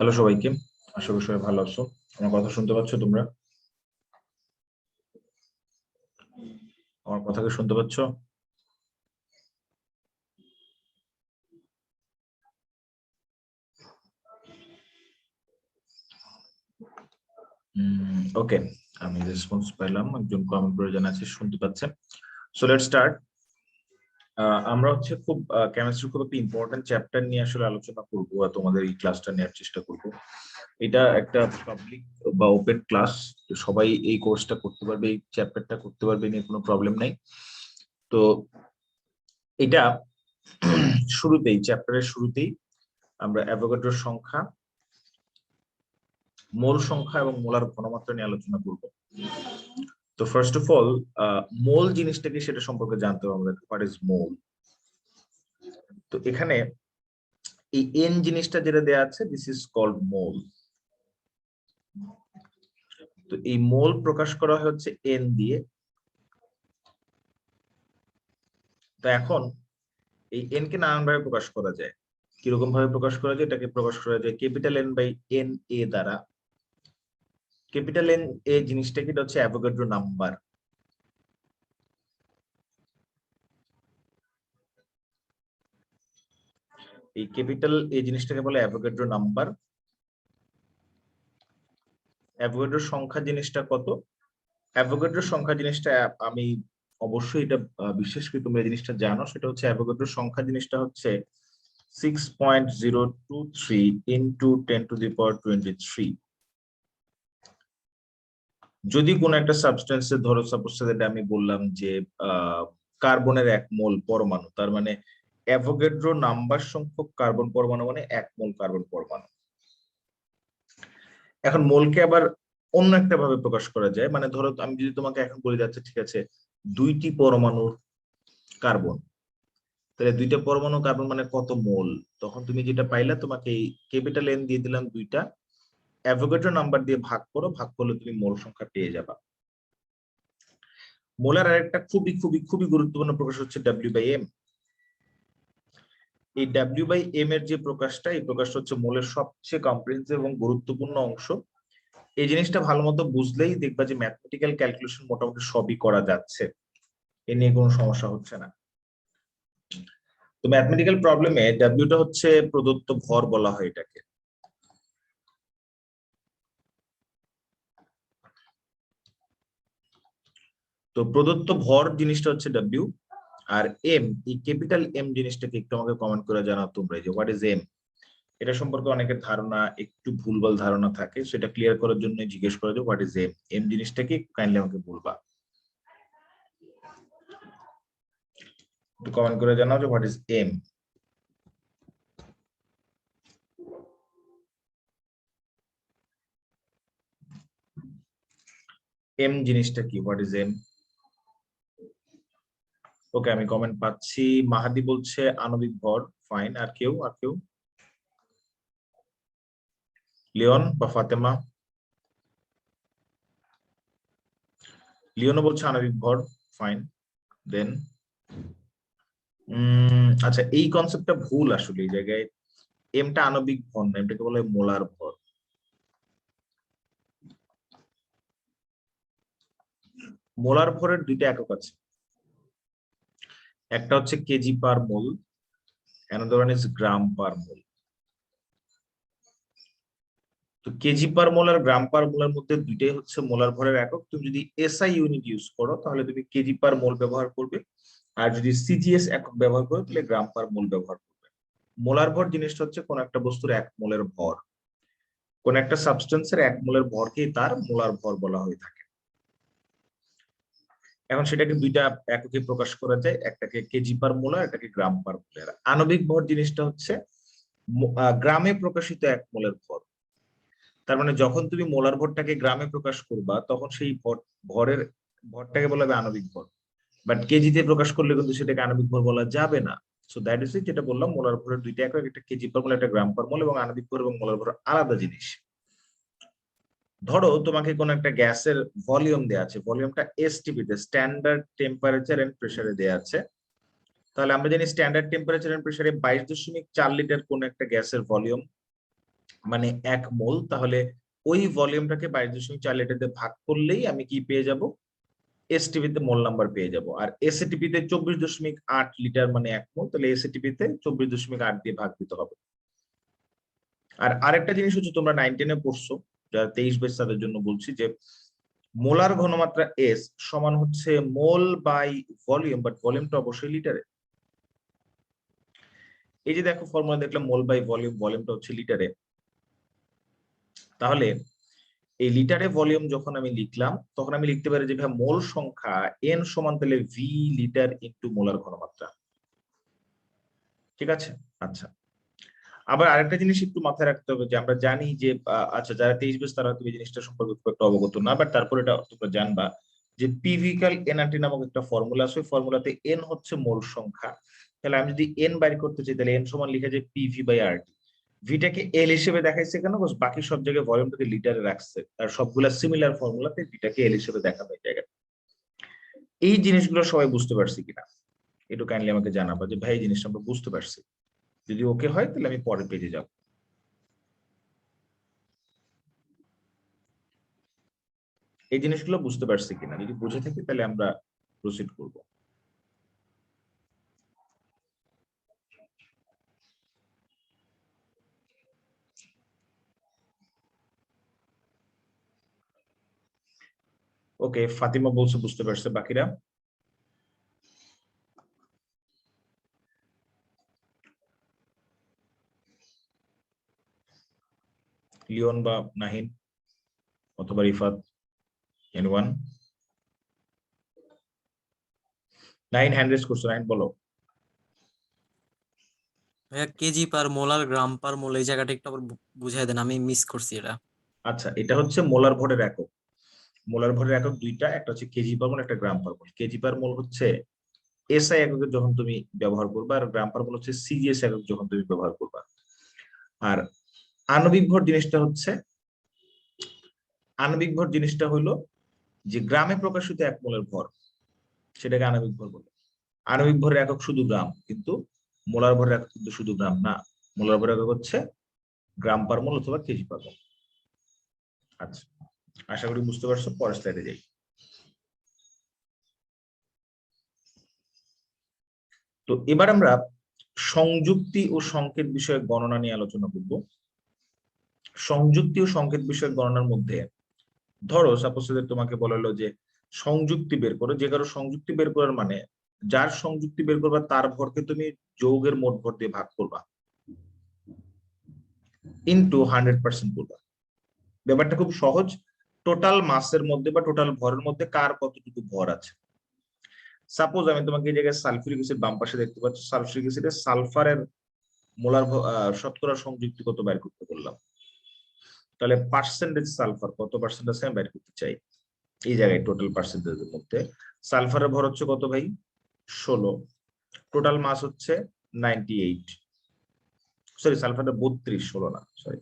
Hello সবাইকে, আশা করি সবাই ভালো আছো। আমার কথা শুনতে পাচ্ছ তোমরা? আমার কথা কি শুনতে পাচ্ছ? ওকে, আমি রেসপন্স পেলাম, একজন কমেন্ট করে জানাচ্ছে শুনতে পাচ্ছেন। So let's start. আমরা হচ্ছে খুব কেমিস্ট্রি খুব একটা ইম্পর্টেন্ট চ্যাপ্টার নিয়ে আসলে আলোচনা করবো আর তোমাদের এই ক্লাসটা নেওয়ার চেষ্টা করব। এটা একটা পাবলিক বা ওপেন ক্লাস, সবাই এই কোর্সটা করতে পারবে, এই চ্যাপ্টারটা করতে পারবে, নিয়ে কোনো প্রবলেম নাই। তো এটা শুরুতেই, চ্যাপ্টারের শুরুতেই আমরা অ্যাভোগাড্রোর সংখ্যা, মোল সংখ্যা এবং মোলার ঘনমাত্রা নিয়ে আলোচনা করব। তো ফার্স্ট অফ অল, মোল জিনিসটা কি সেটা সম্পর্কে জানতে হবে আমাদের। হোয়াট ইজ মোল? তো এখানে এই এন জিনিসটা যেটা দেয়া আছে, দিস ইজ কল্ড মোল। তো এই মোল প্রকাশ করা হচ্ছে এন দিয়ে। তো এখন এই এন কে নানান ভাবে প্রকাশ করা যায়। কিরকম ভাবে প্রকাশ করা যায়? এটাকে প্রকাশ করা যায় capital N by N A দ্বারা। ক্যাপিটাল এন এ জিনিসটা কি হচ্ছে অ্যাভোগাড্রো নাম্বার। এই ক্যাপিটাল এ জিনিসটাকে বলে অ্যাভোগাড্রো নাম্বার। অ্যাভোগাড্রোর সংখ্যা জিনিসটা কত? অ্যাভোগাড্রোর সংখ্যা জিনিসটা আমি অবশ্যই এটা বিশ্বাস করি তোমরা এই জিনিসটা জানো। সেটা হচ্ছে অ্যাভোগাড্রোর সংখ্যা জিনিসটা হচ্ছে 6.023 ইন্টু 10⁻23। যদি কোনো একটা সাবস্টেন্সের, ধরো সাপোজ যেটা আমি বললাম যে কার্বনের 1 মোল পরমাণু, তার মানে অ্যাভোগাড্রো নাম্বার সংখ্যক কার্বন পরমাণু মানে 1 মোল কার্বন পরমাণু। এখন মোলকে আবার অন্য একটা ভাবে প্রকাশ করা যায়, মানে ধরো আমি যদি তোমাকে এখন বলে যাচ্ছে ঠিক আছে 2টি পরমাণুর কার্বন, তাহলে 2টা পরমাণু কার্বন মানে কত মোল, তখন তুমি যেটা পাইলা, তোমাকে এই ক্যাপিটাল এন দিয়ে দিলাম 2টা, অ্যাভোগাড্রো নাম্বার দিয়ে ভাগ করো, ভাগ করলে তুমি মোল সংখ্যা পেয়ে যাবা। মোলার আরেকটা খুবই খুবই খুবই গুরুত্বপূর্ণ প্রকাশ হচ্ছে W/M। এই W/M এর যে প্রকাশটা, এই প্রকাশটা হচ্ছে মোলের সবচেয়ে কম্প্রিহেনসিভ এবং গুরুত্বপূর্ণ অংশ। এই জিনিসটা ভালো মতো বুঝলেই দেখবা যে ম্যাথমেটিক্যাল ক্যালকুলেশন মোটামুটি সবই করা যাচ্ছে, এ নিয়ে কোনো সমস্যা হচ্ছে না। তো ম্যাথমেটিক্যাল প্রবলেমে ডাব্লিউটা হচ্ছে প্রদত্ত ভর বলা হয় এটাকে। তো প্রদত্ত ভর জিনিসটা হচ্ছে ডাব্লিউ। আর এম, এই ক্যাপিটাল এম জিনিসটাকে একটু আমাকে কমেন্ট করে জানাও তোমরা যে হোয়াট ইজ এম। এটা সম্পর্কে অনেকের ধারণা, একটু ভুলভাল ধারণা থাকে, সেটা ক্লিয়ার করার জন্য জিজ্ঞেস করা যে হোয়াট ইজ এম। এম জিনিসটা কি কাইন্ডলি আমাকে বলবা, একটু কমেন্ট করে জানাও যে হোয়াট ইজ এম। এম জিনিসটা কি? What is M? ওকে, আমি কমেন্ট পাচ্ছি। মাহাদি বলছে আণবিক ভর। ফাইন। আর কেউ? আর কেউ? লিওন বা ফাতেমা? লিওনও বলছে আণবিক ভর। ফাইন। দেন আচ্ছা, এই কনসেপ্টটা ভুল আসলে। এই জায়গায় এমটা আণবিক ভর না, এমটাকে বলে মোলার ভর। মোলার ভরের 2টা একক আছে, একটা হচ্ছে kg per mole, another one is gram per mole. তো কেজি পার মোল আর গ্রাম পার মোলের মধ্যে 2টাই হচ্ছে মোলার ভরের একক। তুমি যদি এসআই ইউনিট ইউজ করো তাহলে তুমি কেজি পার মোল ব্যবহার করবে, আর যদি সিজিএস একক ব্যবহার করো তাহলে গ্রাম পার মোল ব্যবহার করবে। মোলার ভর জিনিসটা হচ্ছে কোন একটা বস্তুর 1 মোলের ভর। কোন একটা সাবস্টেন্সের 1 মোলের ভরকেই তার মোলার ভর বলা হয়ে থাকে। এখন সেটাকে 2টা এককে প্রকাশ করা যায়, একটাকে কেজি পার মোল আর একটাকে গ্রাম পার মোল। আণবিক ভর জিনিসটা হচ্ছে গ্রামে প্রকাশিত 1 মোলের ভর। তার মানে যখন তুমি মোলার ভরটাকে গ্রামে প্রকাশ করবা তখন সেই ভরের ভরটাকে বলা হবে আণবিক ভর। বাট কেজিতে প্রকাশ করলে কিন্তু সেটাকে আণবিক ভর বলা যাবে না। সো দ্যাট ইজ ইট, যেটা বললাম মোলার ভরের 2টা একক, একটা কেজি পার মোল, একটা গ্রাম পার মোল, এবং আণবিক ভর এবং মোলার ভর আলাদা জিনিস। ধরো তোমাকে কোন একটা গ্যাসের ভলিউম দেওয়া আছে, ভলিউমটা এসটিপি তে, স্ট্যান্ডার্ড টেম্পারেচার এন্ড প্রেসারে দেওয়া আছে। তাহলে আমরা জানি স্ট্যান্ডার্ড টেম্পারেচার এন্ড প্রেসারে 22.4 লিটার কোন একটা গ্যাসের ভলিউম। মানে 1 মোল, তাহলে ওই ভলিউমটাকে 22.4 লিটার দিয়ে ভাগ করলেই আমি কি পেয়ে যাব, এসটিপি তে মোল নাম্বার পেয়ে যাব। আর এসএটিপি তে 24.8 লিটার মানে 1 মোল, তাহলে এসএটিপি তে 24.8 দিয়ে ভাগ দিতে হবে। আর আরেকটা জিনিস হচ্ছে, তোমরা 9 10 এ পড়ছো, যারা 23 ব্যাচ তাদের জন্য বলছি, যে মোলার ঘনমাত্রা এস সমান হচ্ছে মোল বাই ভলিউম, বাট ভলিউমটা অবশ্যই লিটারে। এই যে দেখো ফর্মুলা দেখলাম, মোল বাই ভলিউম, ভলিউমটা হচ্ছে লিটারে। তাহলে এই লিটারে ভলিউম যখন আমি লিখলাম, তখন আমি লিখতে পারি যে ভাই মোল সংখ্যা এন সমান তাহলে ভি লিটার ইনটু মোলার ঘনমাত্রা। ঠিক আছে? আচ্ছা, আবার আরেকটা জিনিস একটু মাথায় রাখতে হবে, যে আমরা জানি যে আচ্ছা, যারা 23 ব্যাচ তারা হয়তো এই জিনিসটা সম্পর্কে খুব একটা অবগত না, বাট তারপরে এটা তোমরা জানবা যে পিভিকাল এনআরটি নামক একটা ফর্মুলা আছে। ওই ফর্মুলাতে এন হচ্ছে মোল সংখ্যা। তাহলে আমি যদি এন বাইর করতে চাই, তাহলে এন সমান লিখে যায় পিভি বাই আরটি। ভিটাকে এল হিসেবে দেখাইছে কেন? বাকি সব জায়গায় ভলিউমটাকে লিটারে রাখছে, আর সবগুলা সিমিলার ফর্মুলাতে ভিটাকে এল হিসেবে দেখাবে এই জায়গায়। এই জিনিসগুলো সবাই বুঝতে পারছি কিনা একটু কাইন্ডলি আমাকে জানাবা, যে ভাই এই জিনিসটা আমরা বুঝতে পারছি। যদি ওকে হয় তাহলে আমি পরের পেজে যাব। এই জিনিসগুলো বুঝতে পারছি কিনা, যদি বুঝে থাকি তাহলে আমরা প্রসিড করব। ওকে, ফাতিমা বলছে বুঝতে পারছে, বাকিরা? লিওন বা নাহিন অথবা Rifat, anyone? Nahin hand raise করছো, নাহিন বলো। ভাইয়া কেজি পার মোল আর গ্রাম পার মোল এই জায়গাটা একটু আবার বুঝাই দেন, আমি মিস করছি এটা। আচ্ছা, এটা হচ্ছে মোলার ভরের একক। মোলার ভরের একক দুইটা, একটা হচ্ছে কেজি পার মোল, একটা গ্রাম পার মোল। কেজি পার মোল হচ্ছে এসআই এককে যখন তুমি ব্যবহার করবা, আর গ্রাম পার মোল হচ্ছে সিজিএস একক যখন তুমি ব্যবহার করবা। আর আণবিক ভর জিনিসটা হচ্ছে, আণবিক ভর জিনিসটা হলো যে গ্রামে প্রকাশিত 1 মোলের ভর, সেটাকে আণবিক ভর বলে। আণবিক ভরের একক শুধু গ্রাম, কিন্তু মোলার ভরের একক কিন্তু শুধু গ্রাম না। মোলার ভরের একক হচ্ছে গ্রাম পার মোল অথবা কেজি পার মোল। আচ্ছা, আশা করি বুঝতে পারছো। পরের স্লাইডে যাই। তো এবার আমরা সংযুক্তি ও সংকেত বিষয়ে গণনা নিয়ে আলোচনা করব। সংযুক্তি ও সংকেত বিষয়ে গণনার মধ্যে, ধরো সাপোজ তোমাকে বলা হলো যে সংযুক্তি বের করো, যে কারো সংযুক্তি বের করার মানে, যার সংযুক্তি বের করবা তার ভরকে তুমি যৌগের মোট ভর দিয়ে ভাগ করবা, ইনটু 100% করবা। ব্যাপারটা খুব সহজ। টোটাল মাসের মধ্যে বা টোটাল ভরের মধ্যে কার কতটুকু ভর আছে। সাপোজ আমি তোমাকে এই জায়গায় সালফিউরিক অ্যাসিড বাম পাশে দেখতে পাচ্ছ, সালফিউরিক অ্যাসিডে সালফারের মোলার শতকরা সংযুক্তি কত বের করতে বললাম, তাহলে পার্সেন্টেজ সালফার কত পার্সেন্ট আছে আমি বের করতে চাই। এই জায়গায় টোটাল পার্সেন্টেজের মধ্যে সালফারের ভর হচ্ছে কত ভাই? 16। টোটাল মাস হচ্ছে 98, সরি সালফারের 32, 16 না, সরি।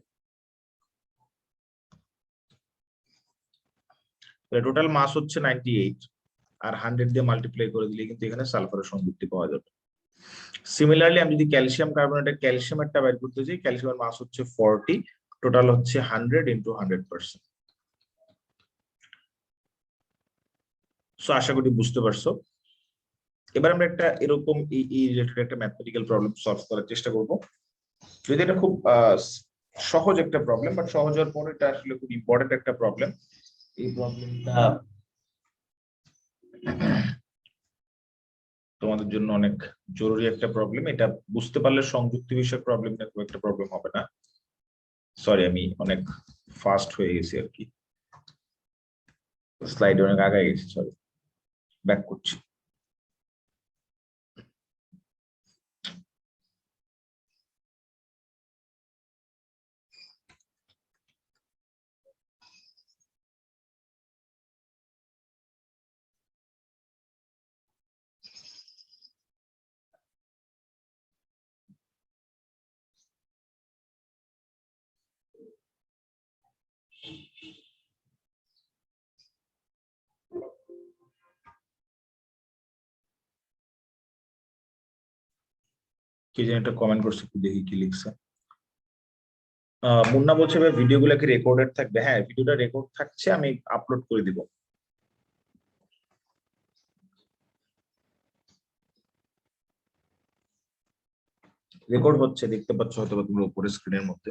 টোটাল মাস হচ্ছে 98, আর 100 দিয়ে মাল্টিপ্লাই করে দিলে কিন্তু এখানে সালফারের সংযুক্তি পাওয়া যাবে। সিমিলারলি আমি যদি ক্যালসিয়াম কার্বনেটের ক্যালসিয়ামেরটা বের করতে চাই, ক্যালসিয়ামের মাস হচ্ছে 40, টোটাল হচ্ছে 100 ইন্টু 100%। সো আশা করি বুঝতে পারছো। এবার আমরা একটা এরকম এই রিলেটেড একটা ম্যাথমেটিক্যাল প্রবলেম সলভ করার চেষ্টা করব। যদি এটা খুব সহজ একটা প্রবলেম, বাট সহজ হওয়ার পর এটা আসলে খুব ইম্পর্টেন্ট একটা প্রবলেম। এই প্রবলেমটা তোমাদের জন্য অনেক জরুরি একটা প্রবলেম। এটা বুঝতে পারলে সংযুক্তি বিষয়ক প্রবলেমটা খুব একটা প্রবলেম হবে না। সরি, আমি অনেক ফাস্ট হয়ে গেছি আর কি, স্লাইডে অনেক আগায় গেছি, সরি, ব্যাক করছি। কি যেন একটা কমেন্ট করছে, একটু দেখি কি লিখছে। মুন্না বলছে ভিডিওগুলো কি রেকর্ডেড থাকবে? হ্যাঁ, ভিডিওটা রেকর্ড থাকছে, আমি আপলোড করে দিব। রেকর্ড হচ্ছে, দেখতে পাচ্ছ হয়তো তোমরা উপরে স্ক্রিনের মধ্যে।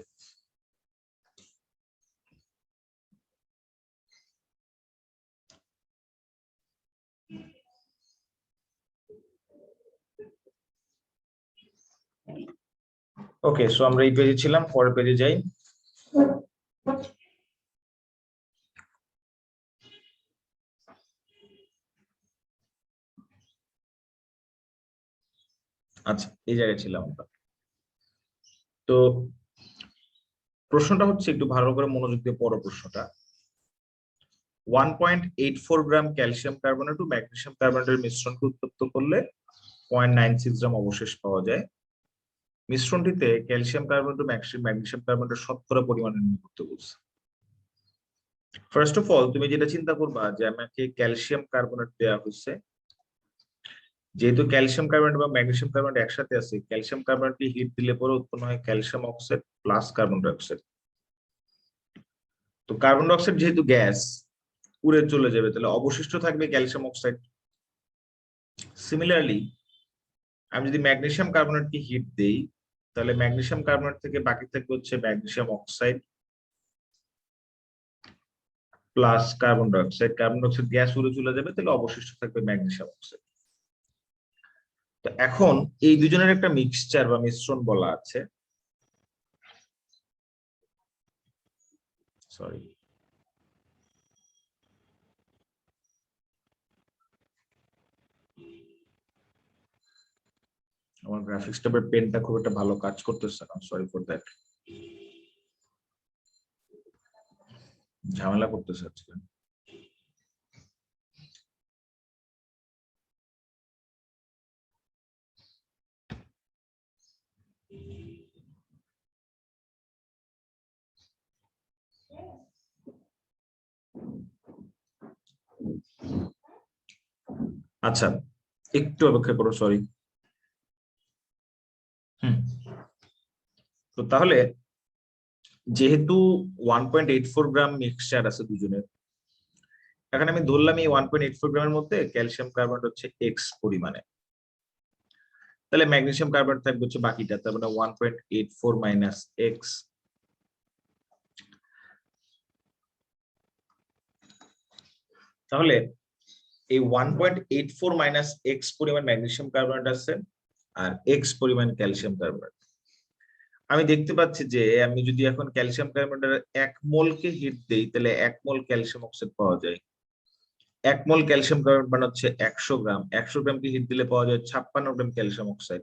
ওকে, সো আমরা এই পেজে ছিলাম, পরের পেজে যাই। আচ্ছা, এই জায়গায় ছিলাম আমরা। তো প্রশ্নটা হচ্ছে, একটু ভালো করে মনোযোগ দিয়ে পড়ো প্রশ্নটা। 1.84 গ্রাম ক্যালসিয়াম কার্বনেট ও ম্যাগনেসিয়াম কার্বনেটের মিশ্রণকে উত্তপ্ত করলে 0.96 গ্রাম অবশেষ পাওয়া যায়। মিশ্রণটিতে ক্যালসিয়াম কার্বনেট ও ম্যাগনেসিয়াম কার্বনেটের শতকরা পরিমাণ নির্ণয় করতে বলছে। ফার্স্ট অফ অল তুমি যেটা চিন্তা করবা যে আমাকে ক্যালসিয়াম কার্বনেট দেওয়া হয়েছে, যেহেতু ক্যালসিয়াম কার্বনেট এবং ম্যাগনেসিয়াম কার্বনেট একসাথে আছে, ক্যালসিয়াম কার্বনেটকে হিট দিলে পরে উৎপন্ন হয় calcium oxide plus carbon dioxide. তো কার্বন ডাইঅক্সাইড যেহেতু গ্যাস, উড়ে চলে যাবে, তাহলে অবশিষ্ট থাকবে ক্যালসিয়াম অক্সাইড। সিমিলারলি আমি যদি ম্যাগনেসিয়াম কার্বনেটকে হিট দেই, তাহলে ম্যাগনেসিয়াম কার্বনেট থেকে বাকি থাকবে হচ্ছে magnesium oxide plus carbon dioxide. Carbon dioxide gas উড়ে চলে যাবে, তাহলে অবশিষ্ট থাকবে ম্যাগনেসিয়াম অক্সাইড। তো এখন এই দুজনের একটা মিক্সচার বা মিশ্রণ বলা আছে। সরি, আমার গ্রাফিক্স ট্যাবের পেনটা খুব একটা ভালো কাজ করতেছে না, সরি ফর দ্যাট, ঝামেলা করতেছে আজকে। আচ্ছা, একটু অপেক্ষা করো, সরি। তো তাহলে যেহেতু 1.84 গ্রাম মিক্সচার আছে দুজনের, এখন আমি ধরলাম এই 1.84 গ্রামের মধ্যে ক্যালসিয়াম কার্বনেট হচ্ছে এক্স পরিমাণে, তাহলে ম্যাগনেসিয়াম কার্বনেট থাকবে হচ্ছে বাকিটা, তার মানে 1.84 মাইনাস এক্স। তাহলে এই 1.84 মাইনাস এক্স পরিমাণ ম্যাগনেসিয়াম কার্বনেট আছে, আর এক্স পরিমাণ ক্যালসিয়াম কার্বনেট। আমি দেখতে পাচ্ছি যে আমি যদি এখন ক্যালসিয়াম কার্বনেটের 1 মোলকে হিট দেই, তাহলে 1 মোল ক্যালসিয়াম অক্সাইড পাওয়া যায়। 1 মোল ক্যালসিয়াম কার্বনেট মানে হচ্ছে 100 গ্রাম, 100 গ্রামকে হিট দিলে পাওয়া যায় 56 গ্রাম ক্যালসিয়াম অক্সাইড।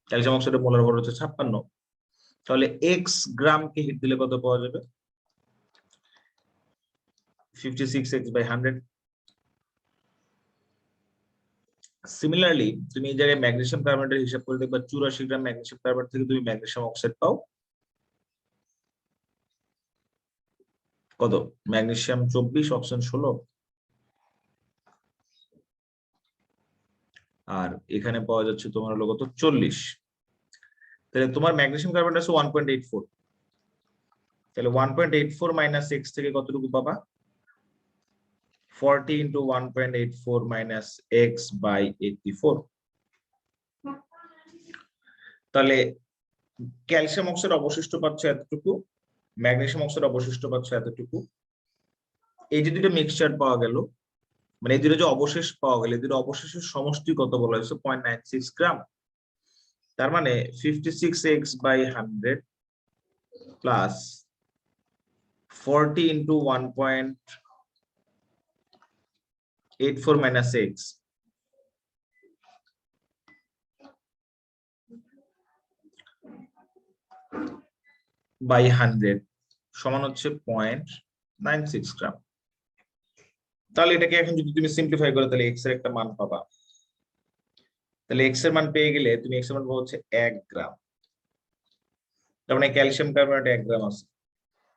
ক্যালসিয়াম অক্সাইডের মোলার ভর হচ্ছে 56। তাহলে এক্স গ্রামকে হিট দিলে কত পাওয়া যাবে? 56x/100। সিমিলারলি তুমি এই জায়গায় ম্যাগনেসিয়াম কার্বনেটের হিসাব করে দেখবা 84 গ্রাম ম্যাগনেসিয়াম কার্বনেট থেকে তুমি ম্যাগনেসিয়াম অক্সাইড পাও কত? ম্যাগনেসিয়াম 24, অক্সিজেন 16, আর এখানে পাওয়া যাচ্ছে তোমার হলো কত? 40। তাহলে তোমার ম্যাগনেসিয়াম কার্বনেট আছে 1.84, তাহলে 1.84 মাইনাস এক্স থেকে কতটুকু পাবা? 40 ইন্টু 1.84 মাইনাস এক্স বাই 84। তাহলে ক্যালসিয়াম অক্সাইড অবশিষ্ট পাচ্ছ এতটুকু, ম্যাগনেসিয়াম অক্সাইড অবশিষ্ট পাচ্ছ এতটুকু। এই যে দুটো মিক্সচার পাওয়া গেল, মানে এই দুটো যে অবশেষ পাওয়া গেল, এই দুটো অবশেষের সমষ্টি কত বলা হয়েছে? 0.96 গ্রাম। তার মানে 56x/100 plus 40 into 1.84 minus x by 100 সমান হচ্ছে 0.96 গ্রাম। তাহলে এটাকে এখন যদি তুমি সিম্পলিফাই করো, তাহলে এক্স এর একটা মান পাবা। তাহলে এক্স এর মান পেয়ে গেলে তুমি এক্স এর মান পাবো হচ্ছে 1 গ্রাম। তার মানে ক্যালসিয়াম কার্বনেট 1 গ্রাম আছে।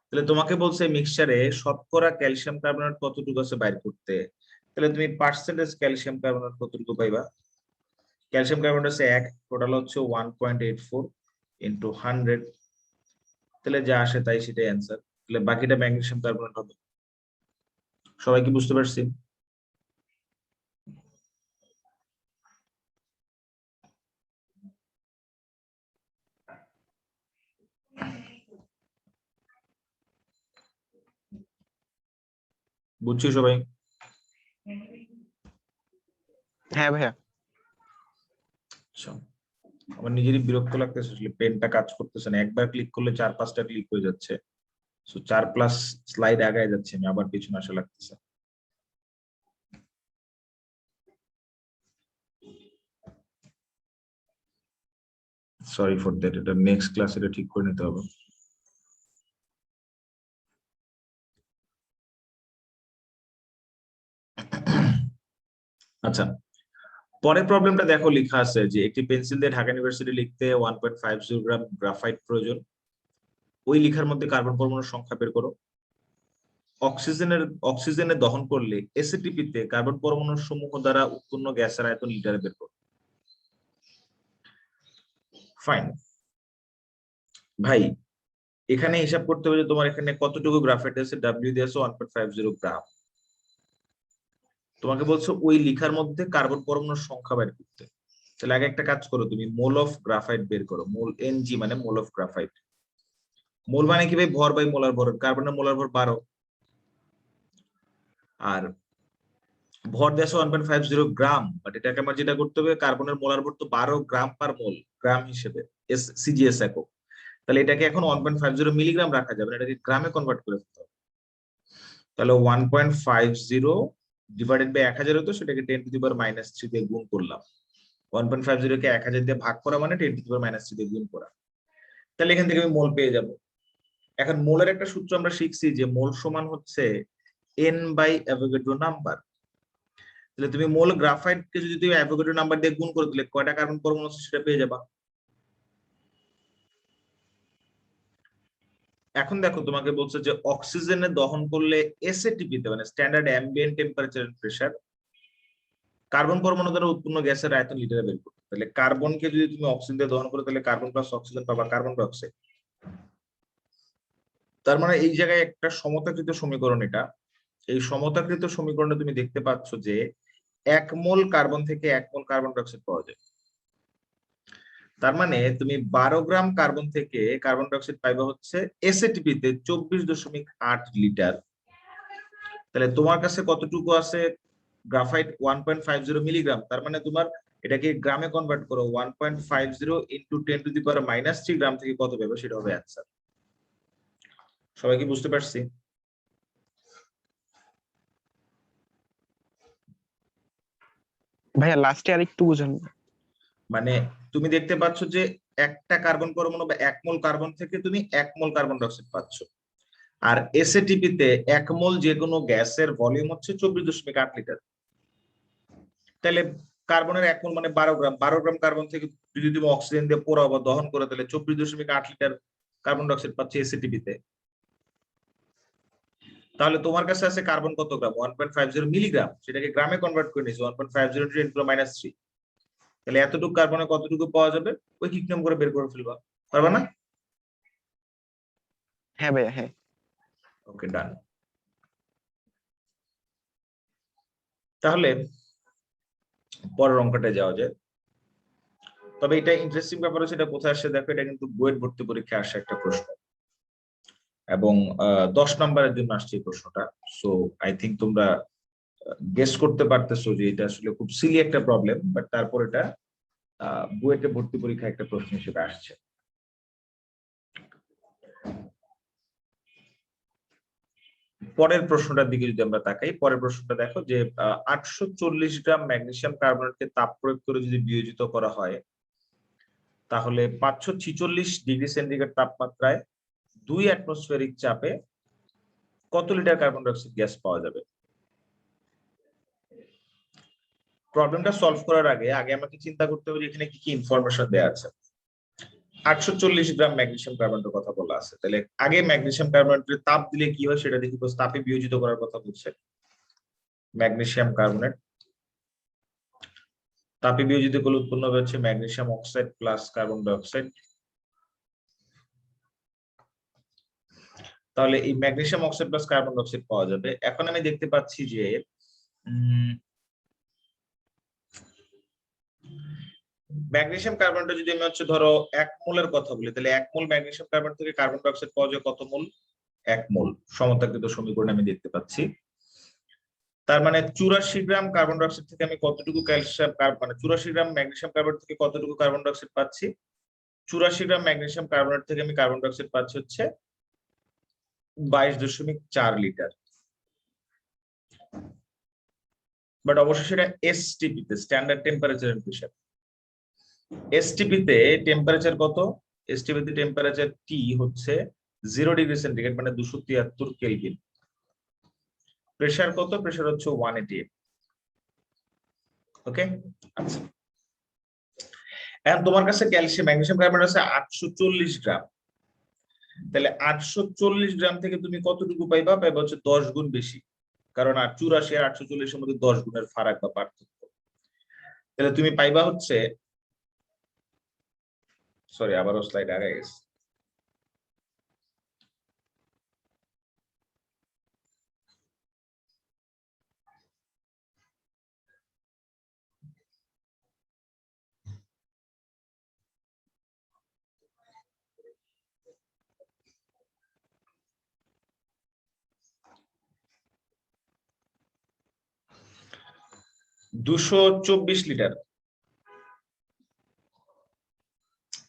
তাহলে তোমাকে বলছে মিক্সচারে শতকরা ক্যালসিয়াম কার্বনেট কতটুকু আছে বাইর করতে। তাহলে তুমি পার্সেন্টেজ ক্যালসিয়াম কার্বনেট কতটুকু পাইবা? ক্যালসিয়াম কার্বনেট আছে 1, টোটাল হচ্ছে 1.84 ইন্টু 100, তাহলে যা আসে তাই সেটাই অ্যান্সার। তাহলে বাকিটা ম্যাগনেসিয়াম কার্বনেট হবে। সবাই কি বুঝতে পারছি? বুঝছি সবাই? হ্যাঁ ভাইয়া। আচ্ছা, আমার নিজেরই বিরক্ত লাগতেছে, আসলে পেনটা কাজ করতেছে না, একবার ক্লিক করলে 4-5টা ক্লিক হয়ে যাচ্ছে। সো 4+ স্লাইড আগায় যাচ্ছে, আমি আবার পিছনে আসা লাগতেছে। সরি ফর দ্যাট, এটা নেক্সট ক্লাসে এটা ঠিক করে নিতে হবে। আচ্ছা, পরের প্রবলেমটা দেখো, লেখা আছে যে একটি পেন্সিল দিয়ে ঢাকা ইউনিভার্সিটি লিখতে 1.50 গ্রাম গ্রাফাইট প্রয়োজন। ওই লেখার মধ্যে কার্বন পরমাণুর সংখ্যা বের করো। অক্সিজেনে দহন করলে এসএটিপি তে কার্বন পরমাণুর সমূহ দ্বারা উৎপন্ন গ্যাসের আয়তন লিটারে বের করো। ফাইন ভাই, এখানে হিসাব করতে হবে যে তোমার এখানে কতটুকু গ্রাফাইট আছে, ডাব্লিউ দিয়ে আছে 1.50 গ্রাম। তোমাকে বলছো ওই লিখার মধ্যে কার্বন পরমাণুর সংখ্যা বের করতে। তাহলে আগে একটা কাজ করো, তুমি মোল অফ গ্রাফাইট বের করো। মোল এনজি মানে মোল অফ গ্রাফাইট। মোল মানে কি ভাই? ভর বাই মোলার ভর। কার্বনের মোলার ভর 12, আর ভর দেশ 1.50 গ্রাম। বাট এটাকে আমার যেটা করতে হবে, কার্বনের মোলার ভর তো 12 গ্রাম পার মোল, গ্রাম হিসেবে সিজিএস একক। তাহলে এটাকে এখন 1.50 মিলিগ্রাম রাখা যাবে না, এটাকে গ্রামে কনভার্ট করে ফেলতে হবে। তাহলে 1.50 ডিভাইডেড বাই 1000 হতো, সেটাকে 10⁻³ দিয়ে গুণ করলাম। 1.50 কে 1000 দিয়ে ভাগ করা মানে 10⁻³ দিয়ে গুণ করা। তাহলে এখান থেকে আমি মোল পেয়ে যাব। এখন মোলের একটা সূত্র আমরা শিখছি যে মোল সমান হচ্ছে n/, অ্যাভোগাড্রো নাম্বার। তাহলে তুমি মোল গ্রাফাইট কে যদি তুমি অ্যাভোগাড্রো নাম্বার দিয়ে গুণ করে দিলে কয়টা কার্বন পরমাণু আছে সেটা পেয়ে যাবা। এখন দেখো, তোমাকে বলছে যে অক্সিজেনে দহন করলে এসএটিপি তে মানে standard ambient temperature and pressure carbon পরমাণু দ্বারা উৎপন্ন গ্যাসের আয়তন লিটারে বের করতে। তাহলে কার্বনকে যদি তুমি অক্সিজেন দিয়ে দহন করো, তাহলে কার্বন প্লাস অক্সিজেন পাবা কার্বন ডাই অক্সাইড। তার মানে এই জায়গায় একটা সমতাকৃত সমীকরণ এটা। এই সমতাকৃত সমীকরণে তুমি দেখতে পাচ্ছ যে 1 মোল কার্বন থেকে 1 মোল কার্বন ডাই অক্সাইড পাওয়া যায়। তার মানে তুমি 12 গ্রাম কার্বন থেকে কার্বন ডাই অক্সাইড পাইবা হচ্ছে এসএটিপি তে 24.8 লিটার। তাহলে তোমার কাছে কতটুকু আছে? Graphite 1.50 milligram. তার মানে তোমার এটাকে গ্রামে কনভার্ট করো, 1.50 ইন্টু 10⁻³ গ্রাম থেকে কত পাবে সেটা হবে অ্যান্সার। সবাই কি বুঝতে পারছি? ভাইয়া লাস্টে আরেকটু বুঝান। মানে তুমি দেখতে পাচ্ছ যে একটা কার্বন পরমাণু বা 1 মোল কার্বন থেকে তুমি 1 মোল কার্বন ডাই অক্সাইড পাচ্ছ। আর এসএটিপি তে 1 মোল যে কোনো গ্যাসের ভলিউম হচ্ছে 24.8 লিটার। তাহলে কার্বনের 1 মোল মানে 12 গ্রাম। 12 গ্রাম কার্বন থেকে যদি তুমি অক্সিজেন দিয়ে পোড়াও বা দহন করে, তাহলে 24.8 লিটার কার্বন ডাই অক্সাইড পাচ্ছে এসএটিপি তে। তাহলে তোমার কাছে আছে কার্বন কত গ্রাম? 1.50 মিলিগ্রাম। সেটাকে গ্রামে কনভার্ট করে নিয়েছি 1.50 × 10⁻³। তাহলে এতটুকু কার্বনে কতটুকু পাওয়া যাবে? ওই ঠিক নাম করে বের করে ফেলবা, পারবা না? হ্যাঁ ভাইয়া, হ্যাঁ। ওকে, ডান। তাহলে পরের অঙ্কটা যাওয়া যায়। তবে এটা ইন্টারেস্টিং ব্যাপার হচ্ছে, এটা কোথায় আসছে দেখো, এটা কিন্তু বুয়েট ভর্তি পরীক্ষায় আসে একটা প্রশ্ন, এবং 10 নম্বরের জন্য আসছে এই প্রশ্নটা। সো আই থিঙ্ক তোমরা গেস করতে পারতেছো যে এটা আসলে খুব সিলি একটা প্রবলেম, বাট তারপর এটা বুয়েটে ভর্তি পরীক্ষায় একটা প্রশ্ন হিসেবে আসছে। পরের প্রশ্নটার দিকে যদি আমরা তাকাই, পরের প্রশ্নটা দেখো যে 840 গ্রাম ম্যাগনেসিয়াম কার্বনেটকে তাপ প্রয়োগ করে যদি বিয়োজিত করা হয়, তাহলে 546°C তাপমাত্রায় 2 অ্যাটমসফেরিক চাপে কত litre carbon die oxide gas পাওয়া যাবে? প্রবলেমটা সলভ করার আগে আগে আমাকে চিন্তা করতে হবে যে এখানে কি কি ইনফরমেশন দেওয়া আছে। 840 গ্রাম ম্যাগনেসিয়াম কার্বনেটের কথা বলা আছে, তাহলে আগে ম্যাগনেসিয়াম কার্বনেটের তাপ দিলে কি হয় সেটা দেখি। তাপে বিয়োজিত করার কথা বলছে। ম্যাগনেসিয়াম কার্বনেট তাপে বিয়োজিত করলে উৎপন্ন হবে হচ্ছে magnesium oxide plus carbon die oxide. তাহলে এই magnesium oxide plus carbon die oxide পাওয়া যাবে। এখন আমি দেখতে পাচ্ছি যে ম্যাগনেসিয়াম কার্বনটা যদি আমি হচ্ছে ধরো 1 মোলের কথা বলি, তাহলে 1 মোল ম্যাগনেসিয়াম কার্বন থেকে কার্বন ডাই অক্সাইড পাওয়া যায় কত মোল? 1 মোল। সমতাকৃত সমীকরণে আমি দেখতে পাচ্ছি। তার মানে 84 গ্রাম কার্বন ডাই অক্সাইড থেকে আমি কতটুকু ক্যালসিয়াম মানে 84 গ্রাম ম্যাগনেসিয়াম কার্বন থেকে কতটুকু কার্বন ডাই অক্সাইড পাচ্ছি? 84 গ্রাম ম্যাগনেসিয়াম কার্বনেট থেকে আমি কার্বন ডাই অক্সাইড পাচ্ছি হচ্ছে 22.4 লিটার। বাট অবশ্যই সেটা এসটিপি তে, standard temperature and pressure. STP তে টেম্পারেচার কত? এসটিপি তে টেম্পারেচার টি হচ্ছে 0 ডিগ্রি সেন্টিগ্রেড মানে 273 কেলভিন। প্রেসার কত? প্রেসার হচ্ছে 188। ওকে, আচ্ছা। এখন তোমার কাছে ক্যালসিয়াম ম্যাগনেসিয়াম কার্বনেট আছে 840 গ্রাম। তাহলে 840 গ্রাম থেকে তুমি কতটুকু পাইবা? পাইবা হচ্ছে 10 গুণ বেশি, কারণ 84 আর 840 এর মধ্যে 10 গুণের ফারাক বা পার্থক্য। তাহলে তুমি পাইবা হচ্ছে, সরি আবারও স্লাইড আগে গেছে, $224 লিটার।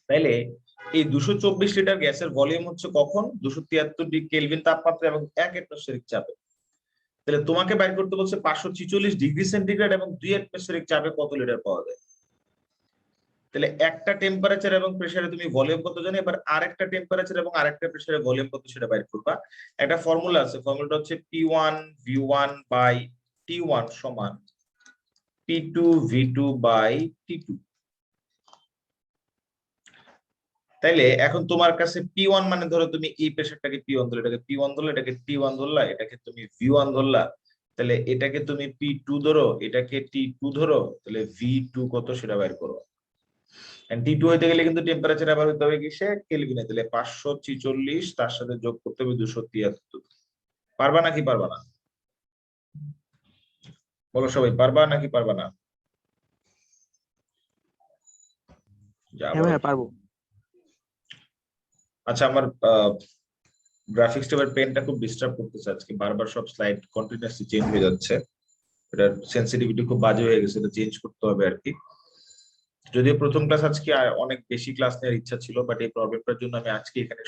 তাইলে এই 224 লিটার গ্যাসের ভলিউম হচ্ছে কখন? 273 ডিগ্রি কেলভিন তাপমাত্রা এবং 1 অ্যাটমসফেরিক চাপে। তাহলে তোমাকে বাইর করতে বলছে 546 ডিগ্রি সেন্টিগ্রেড এবং 2 অ্যাটমসফেরিক চাপে কত লিটার পাওয়া যায়। তাহলে একটা টেম্পারেচার এবং প্রেসারে তুমি ভলিউম কত জানো, এবার আরেকটা টেম্পারেচার এবং আরেকটা প্রেসারে ভলিউম কত সেটা বাইর করবা। একটা ফর্মুলা আছে, ফর্মুলাটা হচ্ছে P1 V1 বাই T1 সমান P2 V2 বাই T2। তাইলে এখন তোমার কাছে P1 মানে ধরো তুমি এই প্রেসারটাকে P1 ধরলে, এটাকে P1 ধরলে, এটাকে T1 ধরলা, এটাকে তুমি V1 ধরলা, তাহলে এটাকে তুমি P2 ধরো, এটাকে T2 ধরো, তাহলে V2 কত সেটা বাইর করো। T2 হইতে গেলে কিন্তু টেম্পারেচার আবার হইতে হবে কিসে? কেলভিনে। তাহলে 546 তার সাথে যোগ করতে হবে 273। পারবা নাকি পারবা না? বলো সবাই, পারবা নাকি পারবা না? হ্যাঁ ভাইয়া পারবো। আচ্ছা, আমার গ্রাফিক্স টেবিলের পেনটা খুব ডিস্টার্ব করতেছে আজকে, বারবার সব স্লাইড কন্টিনিউয়াসলি চেঞ্জ হয়ে যাচ্ছে। এটার সেনসিটিভিটি খুব বাজে হয়ে গেছে, এটা চেঞ্জ করতে হবে আর কি। যদিও প্রথম ক্লাস আজকে অনেক বেশি ক্লাস নেওয়ার ইচ্ছা ছিল, বাট এই প্রবলেমটার জন্য আমি আজকে এখানে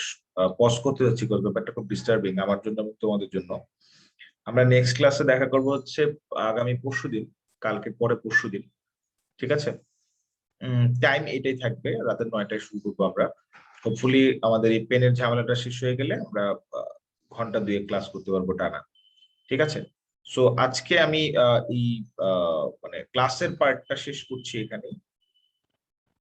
পজ করতে যাচ্ছি, কারণ ব্যাপারটা খুব ডিস্টার্বিং আমার জন্য এবং তোমাদের জন্য। আমরা নেক্সট ক্লাসে দেখা করবো হচ্ছে আগামী পরশুদিন, কালকে পরে পরশুদিন, ঠিক আছে? টাইম এটাই থাকবে, রাতের 9টায় শুরু করবো আমরা। হোপফুলি আমাদের এই পেনের ঝামেলাটা শেষ হয়ে গেলে আমরা ঘন্টা 2 ক্লাস করতে পারবো টানা, ঠিক আছে? সো আজকে আমি এই মানে ক্লাসের পার্টটা শেষ করছি এখানে।